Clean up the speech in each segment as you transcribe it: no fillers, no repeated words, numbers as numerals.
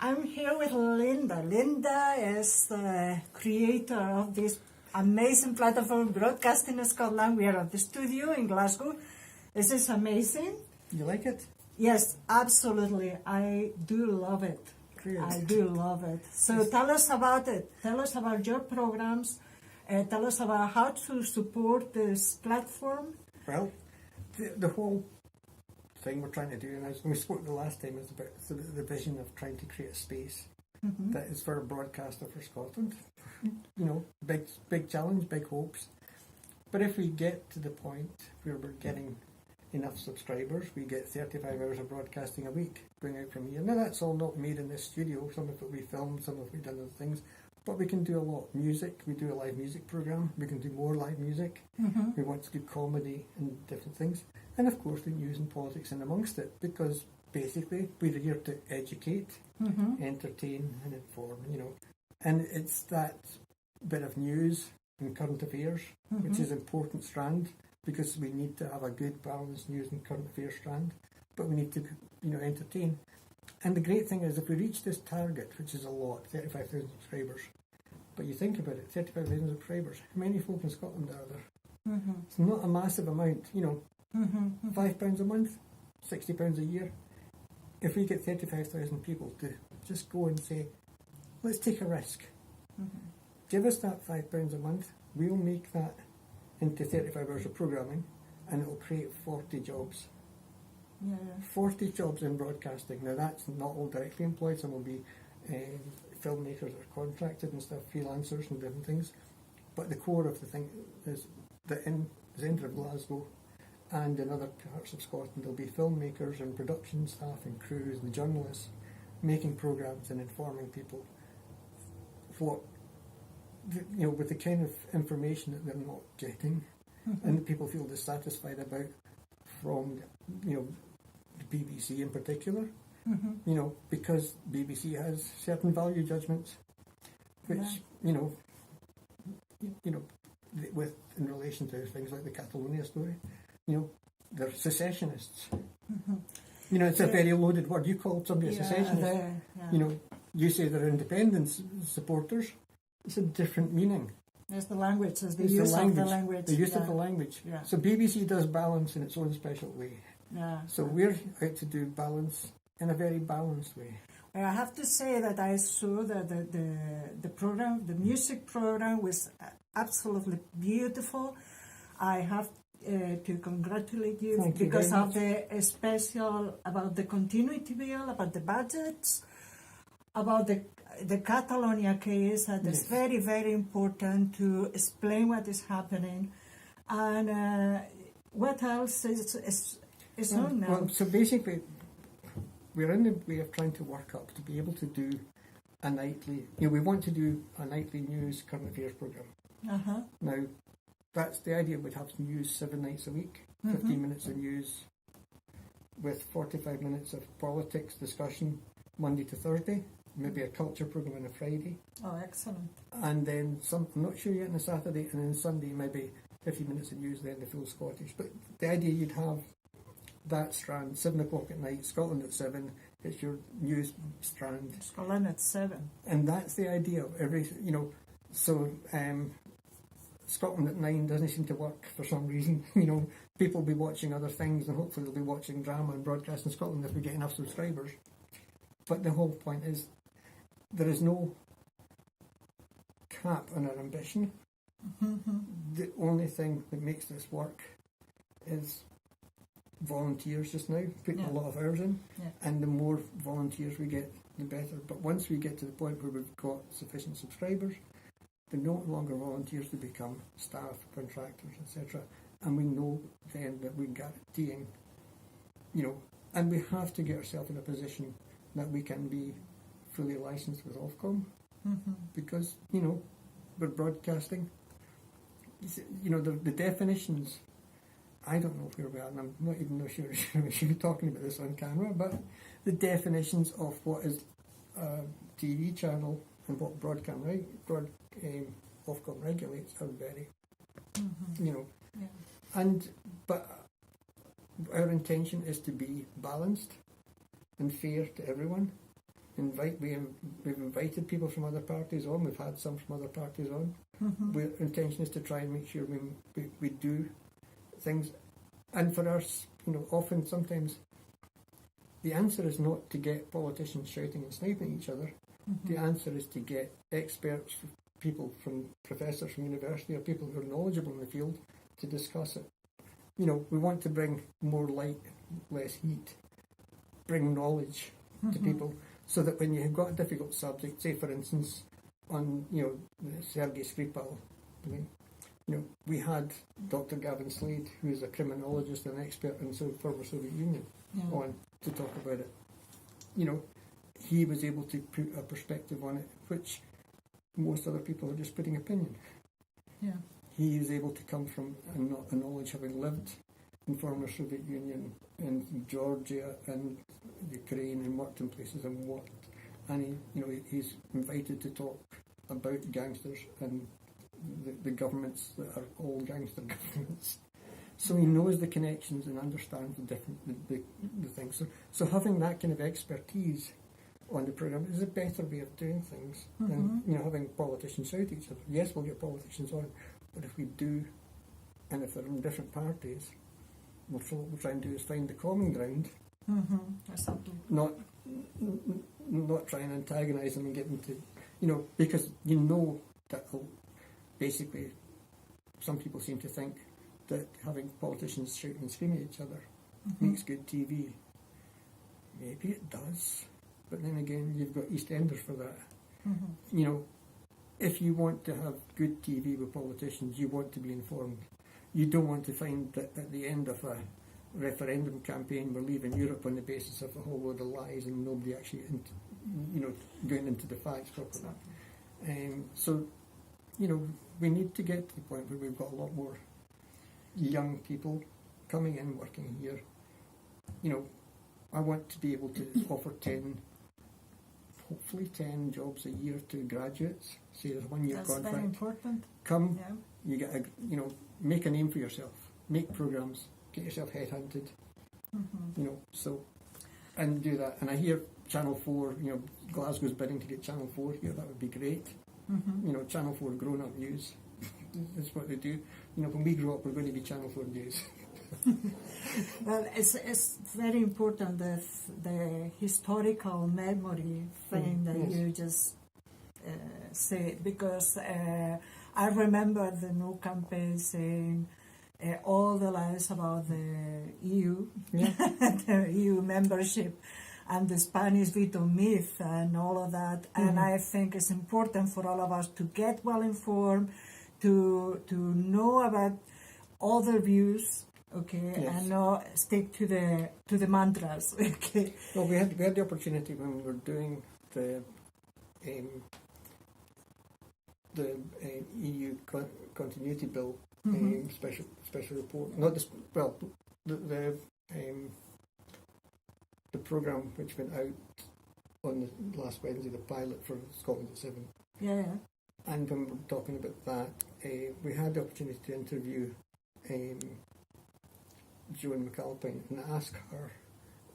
I'm here with Linda. Linda is the creator of this amazing platform, Broadcasting Scotland. We are at the studio in Glasgow. This is amazing. You like it? Yes, absolutely. I do love it. Great. I do love it. So tell us about it. Tell us about your programs. Tell us about how to support this platform. Well, the whole thing we're trying to do, and as we spoke the last time, is about the vision of trying to create a space that is for a broadcaster for Scotland. You know, big challenge, big hopes. But if we get to the point where we're getting enough subscribers, we get 35 hours of broadcasting a week going out from here. Now that's all not made in this studio. Some of it we filmed, some of it we done other things. But we can do a lot. Music, we do a live music program. We can do more live music. We want to do comedy and different things. And of course the news and politics in amongst it, because basically we're here to educate, entertain and inform, you know. And it's that bit of news and current affairs, which is an important strand, because we need to have a good balanced news and current affairs strand, but we need to, you know, entertain. And the great thing is, if we reach this target, which is a lot, 35,000 subscribers, but you think about it, 35,000 subscribers, how many folk in Scotland are there? It's not a massive amount, you know. £5 a month, £60 a year. If we get 35,000 people to just go and say, let's take a risk. Give us that £5 a month, we'll make that into 35 hours of programming, and it'll create 40 jobs. 40 jobs in broadcasting. Now that's not all directly employed, some will be filmmakers that are contracted and stuff, freelancers and different things. But the core of the thing is that in the centre of Glasgow and in other parts of Scotland there'll be filmmakers and production staff and crews and journalists making programmes and informing people what, you know, with the kind of information that they're not getting and that people feel dissatisfied about from, you know, the BBC in particular, you know, because BBC has certain value judgments, which you know, with in relation to things like the Catalonia story, you know, they're secessionists. You know, it's a very loaded word. You call somebody a secessionist. You know, you say they're independence supporters. It's a different meaning. There's the language. There's the use of the language. The use of the language. So BBC does balance in its own special way. So we're out to do balance in a very balanced way. Well, I have to say that I saw that the program, the music program, was absolutely beautiful. I have to congratulate you because of the special about the continuity bill, about the budgets, about the Catalonia case. That is very, very important to explain what is happening. And what else is on now? Well, so basically, we're in the way of trying to work up to be able to do a nightly, you know, we want to do a nightly news current affairs programme. Now, that's the idea. We'd have news 7 nights a week, 15 minutes of news with 45 minutes of politics discussion Monday to Thursday, maybe a culture programme on a Friday. Oh, excellent. And then some, I'm not sure yet, on a Saturday, and then Sunday maybe 50 minutes of news, then the full Scottish. But the idea you'd have that strand, 7 o'clock at night, Scotland at 7, it's your news strand. Scotland at 7. And that's the idea of every, you know, so Scotland at 9 doesn't seem to work for some reason. You know, people will be watching other things, and hopefully they'll be watching drama and broadcast in Scotland if we get enough subscribers. But the whole point is, there is no cap on our ambition. The only thing that makes this work is volunteers just now, putting a lot of hours in, and the more volunteers we get, the better. But once we get to the point where we've got sufficient subscribers, they're no longer volunteers, to become staff, contractors, etc. And we know then that we're guaranteeing, you know, and we have to get ourselves in a position that we can be fully licensed with Ofcom, because, you know, we're broadcasting. You know, the definitions, I don't know where we are, and I'm not even sure we should be talking about this on camera, but the definitions of what is a TV channel and what Ofcom regulates are very, you know, and but our intention is to be balanced and fair to everyone, We've invited people from other parties on. We've had some from other parties on. Our intention is to try and make sure we do things. And for us, often, sometimes, the answer is not to get politicians shouting and sniping at each other. The answer is to get experts, people from professors from university or people who are knowledgeable in the field to discuss it. We want to bring more light, less heat, bring knowledge to people, so that when you've got a difficult subject, say for instance on Sergei Skripal, we had Dr. Gavin Slade, who is a criminologist and expert in the former Soviet Union, on to talk about it. He was able to put a perspective on it, which most other people are just putting opinion. Yeah. He is able to come from a knowledge, having lived in former Soviet Union, in Georgia and Ukraine, and worked in places and he's invited to talk about gangsters and the governments that are all gangster governments. So he knows the connections and understands the things. So having that kind of expertise on the programme is a better way of doing things than having politicians shout at each other. Yes, we'll get politicians on, but if we do, and if they're in different parties, what we'll try and do is find the common ground, not try and antagonise them and get them to, because that basically some people seem to think that having politicians shouting and screaming at each other makes good TV. Maybe it does, but then again, you've got EastEnders for that. If you want to have good TV with politicians, you want to be informed. You don't want to find that at the end of a referendum campaign we're leaving Europe on the basis of a whole load of lies and nobody actually going into the facts properly. So we need to get to the point where we've got a lot more young people coming in, working here. I want to be able to offer hopefully 10 jobs a year to graduates. Say there's a 1-year contract. That's very important. Come, you get make a name for yourself, make programs, get yourself headhunted, and do that. And I hear Channel 4, Glasgow's bidding to get Channel 4 here. That would be great. Channel 4 grown-up news. That's what they do. When we grow up, we're going to be Channel 4 news. Well, it's very important, the historical memory thing that you just said, because I remember the new campaign saying all the lies about the EU, the EU membership, and the Spanish veto myth and all of that. And I think it's important for all of us to get well informed, to know about other views, and not stick to the mantras, Well, we had the opportunity when we were doing the EU continuity bill special report. Not this. Well, the programme which went out on the last Wednesday, the pilot for Scotland at 7. Yeah. And when we were talking about that, we had the opportunity to interview Joan McAlpine and ask her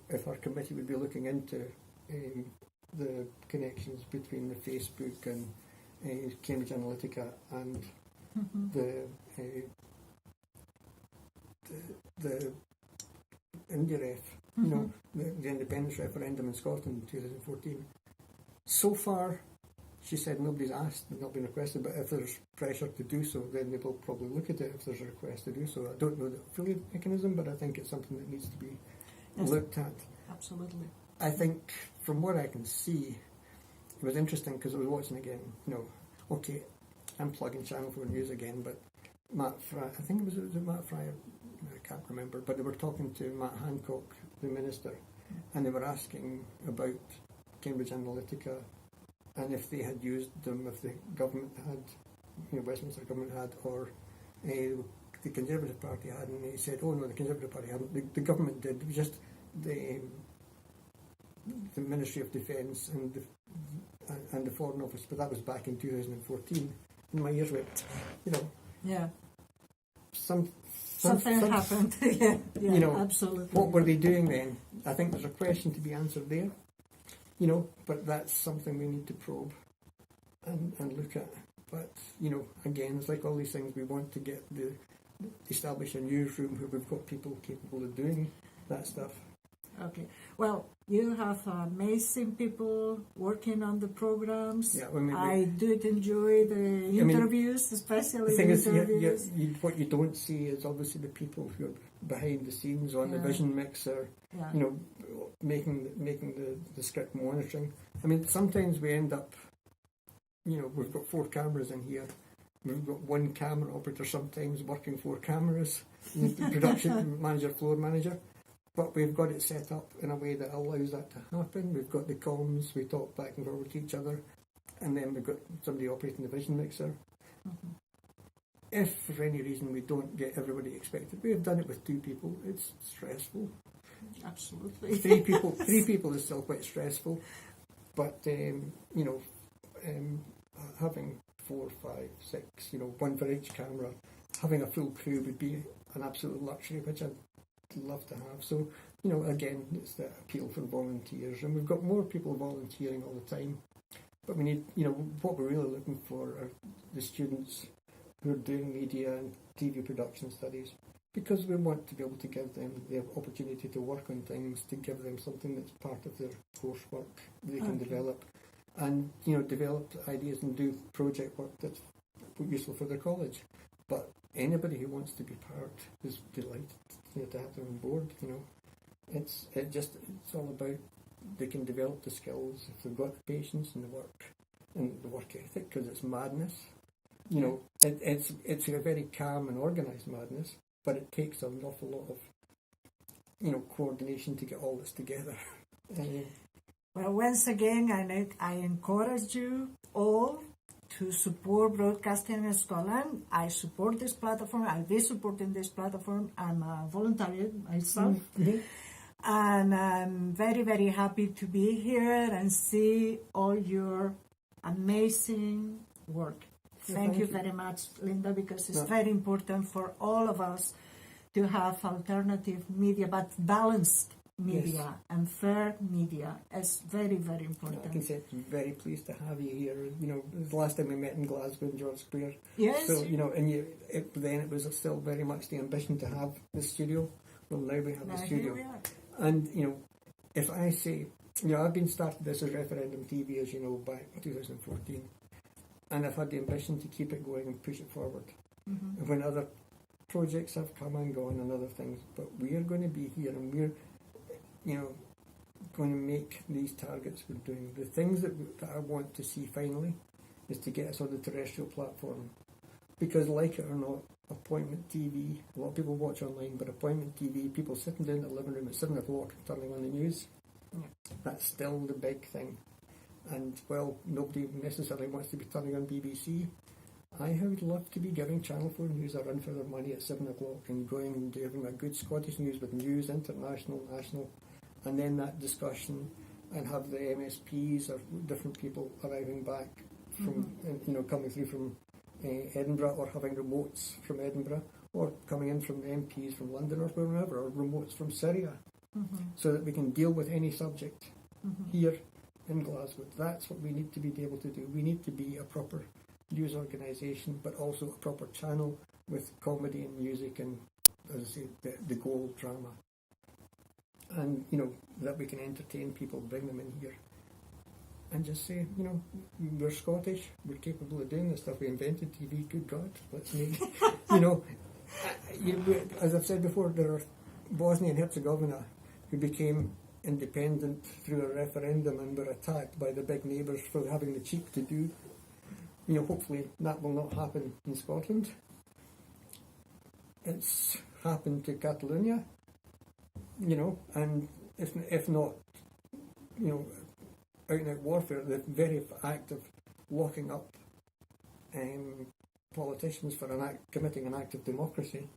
if her committee would be looking into the connections between the Facebook and Cambridge Analytica and the IndyRef, the independence referendum in Scotland in 2014. So far, she said nobody's asked, not been requested, but if there's pressure to do so, then they will probably look at it if there's a request to do so. I don't know the affiliate mechanism, but I think it's something that needs to be looked at. Absolutely. I think, from what I can see, it was interesting because I was watching again. I'm plugging Channel 4 News again, but Matt Fry, I think was it Matt Fry? I can't remember, but they were talking to Matt Hancock, the minister, and they were asking about Cambridge Analytica and if they had used them, if the government had, Westminster government had, or the Conservative Party had, and he said, oh no, the Conservative Party hadn't, the government did. It was just the Ministry of Defence and the Foreign Office, but that was back in 2014. And my ears went, Yeah. Something happened. yeah, absolutely. What were they doing then? I think there's a question to be answered there. you know, but that's something we need to probe and look at. But, you know, again, it's like all these things, we want to establish a newsroom where we've got people capable of doing that stuff. Okay. Well, you have amazing people working on the programs. Yeah, I mean, I did enjoy the interviews, especially the thing is, interviews. what you don't see is obviously the people who are behind the scenes on the vision mixer, you know, making the script monitoring. I mean, sometimes we end up, you know, we've got 4 cameras in here. We've got 1 camera operator sometimes working 4 cameras, production manager, floor manager. But we've got it set up in a way that allows that to happen. We've got the comms, we talk back and forward to each other, and then we've got somebody operating the vision mixer. Mm-hmm. If for any reason we don't get everybody expected, we have done it with 2 people, it's stressful. Absolutely. 3 people is still quite stressful, but having 4, 5, 6, you know, 1 for each camera, having a full crew would be an absolute luxury, which I'd love to have. So, you know, again, it's the appeal for volunteers, and we've got more people volunteering all the time. But we need, you know, what we're really looking for are the students who are doing media and TV production studies, because we want to be able to give them the opportunity to work on things, to give them something that's part of their coursework they can develop, and, you know, develop ideas and do project work that's useful for their college. But anybody who wants to be part is delighted, you know, to have them on board. You know, it's all about they can develop the skills if they've got the patience and the work ethic, because it's madness. You know, it's a very calm and organised madness, but it takes an awful lot of, you know, coordination to get all this together. Well, once again, I encourage you all to support Broadcasting in Scotland. I support this platform. I'll be supporting this platform. I'm a volunteer myself. Mm-hmm. And I'm very, very happy to be here and see all your amazing work. Thank you very much, Linda, because it's very important for all of us to have alternative media, but balanced media and fair media. It's very, very important. I can say I'm very pleased to have you here. You know, the last time we met in Glasgow in George Square. Yes. So, you know, and then it was still very much the ambition to have the studio. Well, now we have the studio. And, you know, if I say, you know, I've been started this as Referendum TV, as you know, back in 2014. And I've had the ambition to keep it going and push it forward. Mm-hmm. And when other projects have come and gone and other things, but we are going to be here and we're, you know, going to make these targets we're doing. The things that I want to see finally is to get us on the terrestrial platform. Because like it or not, appointment TV, a lot of people watch online, but appointment TV, people sitting down in the living room at 7 o'clock and turning on the news, that's still the big thing. And, well, nobody necessarily wants to be turning on BBC. I would love to be giving Channel 4 News a run for their money at 7 o'clock and going and doing a good Scottish news with news, international, national, and then that discussion, and have the MSPs or different people arriving back from, you know, coming through from Edinburgh, or having remotes from Edinburgh, or coming in from MPs from London or wherever, or remotes from Syria, so that we can deal with any subject here in Glasgow. That's what we need to be able to do. We need to be a proper news organisation, but also a proper channel with comedy and music and, as I say, the gold drama. And, you know, that we can entertain people, bring them in here, and just say, you know, we're Scottish, we're capable of doing this stuff. We invented TV, good God, let's make it. You know, as I've said before, there are Bosnia and Herzegovina who became independent through a referendum and were attacked by the big neighbours for having the cheek to do. You know, hopefully that will not happen in Scotland. It's happened to Catalonia, you know, and if not, you know, out and out warfare, the very act of locking up politicians for committing an act of democracy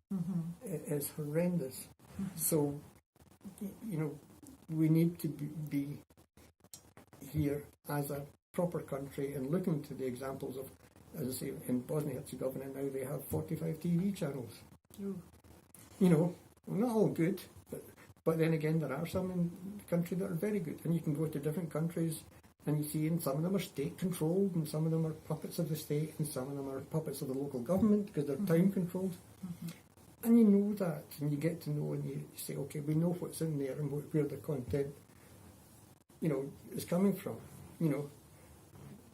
is horrendous. So, you know, we need to be here as a proper country and looking to the examples of, as I say, in Bosnia-Herzegovina now they have 45 TV channels. You know, not all good, but But then again, there are some in the country that are very good, and you can go to different countries and you see, and some of them are state-controlled, and some of them are puppets of the state, and some of them are puppets of the local government because they're time-controlled. And you know that, and you get to know, and you say, okay, we know what's in there and where the content, is coming from.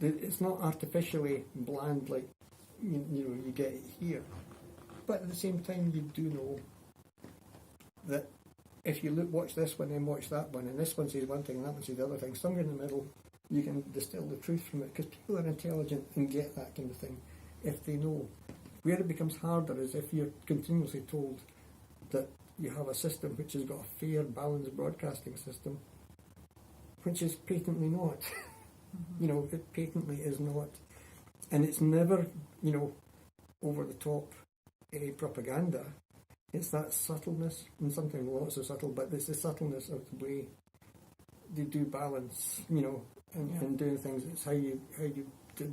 It's not artificially bland like you get it here. But at the same time, you do know that if you watch this one and watch that one, and this one says one thing and that one says the other thing, somewhere in the middle, you can distill the truth from it, because people are intelligent and get that kind of thing if they know. Where it becomes harder is if you're continuously told that you have a system which has got a fair, balanced broadcasting system, which is patently not. It patently is not. And it's never, over the top propaganda. It's that subtleness, and sometimes not so subtle, but it's the subtleness of the way they do balance, and doing things. It's how you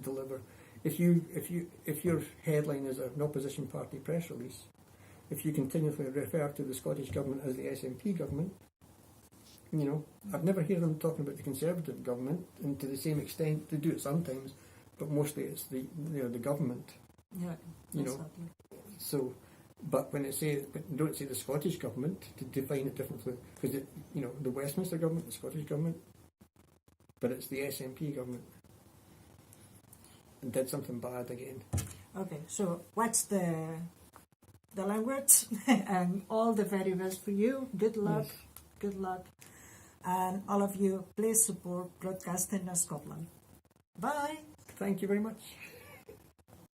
deliver. If your headline is an opposition party press release, if you continuously refer to the Scottish government as the SNP government, I've never heard them talking about the Conservative government, and to the same extent they do it sometimes, but mostly it's the government. Yeah. Exactly. So, but when don't say the Scottish government to define it differently, because the Westminster government, the Scottish government, but it's the SNP government. And did something bad again. Okay, so what's the language? And all the very best for you. Good luck. Yes. Good luck. And all of you, please support Broadcasting Scotland. Bye. Thank you very much.